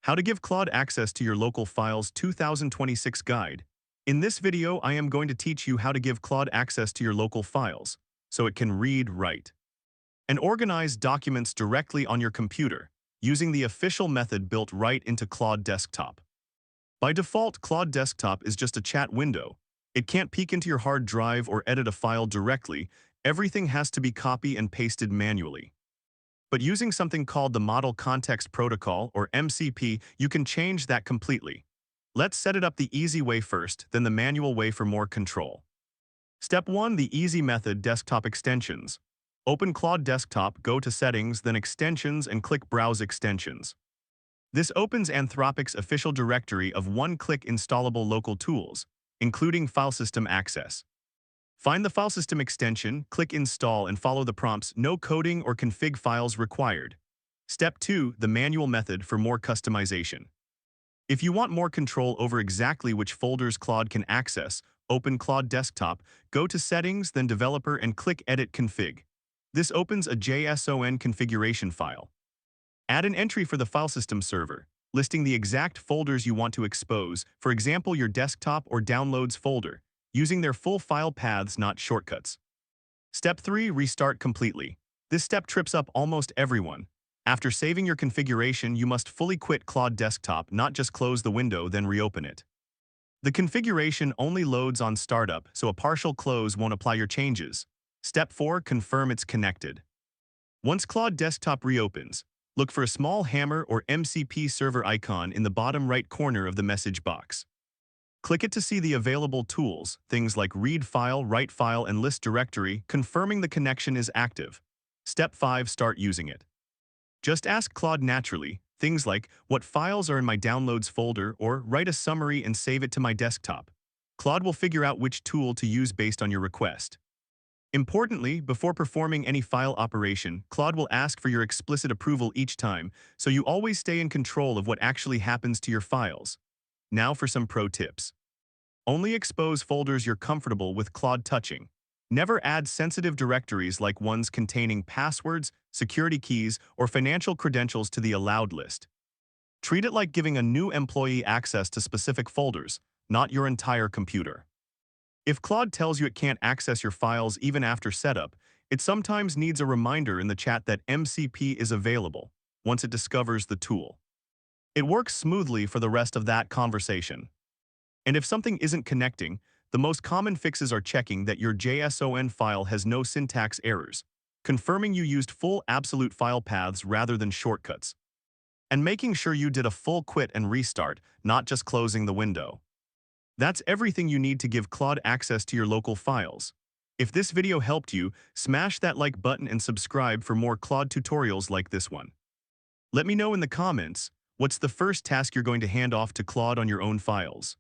How to give Claude access to your local files 2026 guide. In this video, I am going to teach you how to give Claude access to your local files, so it can read, write, and organize documents directly on your computer, using the official method built right into Claude Desktop. By default, Claude Desktop is just a chat window. It can't peek into your hard drive or edit a file directly. Everything has to be copy and pasted manually. But using something called the Model Context Protocol, or MCP, you can change that completely. Let's set it up the easy way first, then the manual way for more control. Step 1. The easy method: desktop extensions. Open Claude Desktop, go to Settings, then Extensions, and click Browse Extensions. This opens Anthropic's official directory of one-click installable local tools, including file system access. Find the file system extension, click Install, and follow the prompts. No coding or config files required. Step 2. The manual method for more customization. If you want more control over exactly which folders Claude can access, open Claude Desktop, go to Settings, then Developer, and click Edit Config. This opens a JSON configuration file. Add an entry for the file system server, listing the exact folders you want to expose, for example your desktop or downloads folder, using their full file paths, not shortcuts. Step 3. Restart completely. This step trips up almost everyone. After saving your configuration, you must fully quit Claude Desktop, not just close the window then reopen it. The configuration only loads on startup, so a partial close won't apply your changes. Step 4. Confirm it's connected. Once Claude Desktop reopens, look for a small hammer or MCP server icon in the bottom right corner of the message box. Click it to see the available tools, things like Read File, Write File, and List Directory, confirming the connection is active. Step 5. Start using it. Just ask Claude naturally, things like, what files are in my Downloads folder, or write a summary and save it to my desktop. Claude will figure out which tool to use based on your request. Importantly, before performing any file operation, Claude will ask for your explicit approval each time, so you always stay in control of what actually happens to your files. Now for some pro tips. Only expose folders you're comfortable with Claude touching. Never add sensitive directories like ones containing passwords, security keys, or financial credentials to the allowed list. Treat it like giving a new employee access to specific folders, not your entire computer. If Claude tells you it can't access your files even after setup, it sometimes needs a reminder in the chat that MCP is available once it discovers the tool. It works smoothly for the rest of that conversation. And if something isn't connecting, the most common fixes are checking that your JSON file has no syntax errors, confirming you used full absolute file paths rather than shortcuts, and making sure you did a full quit and restart, not just closing the window. That's everything you need to give Claude access to your local files. If this video helped you, smash that like button and subscribe for more Claude tutorials like this one. Let me know in the comments, what's the first task you're going to hand off to Claude on your own files?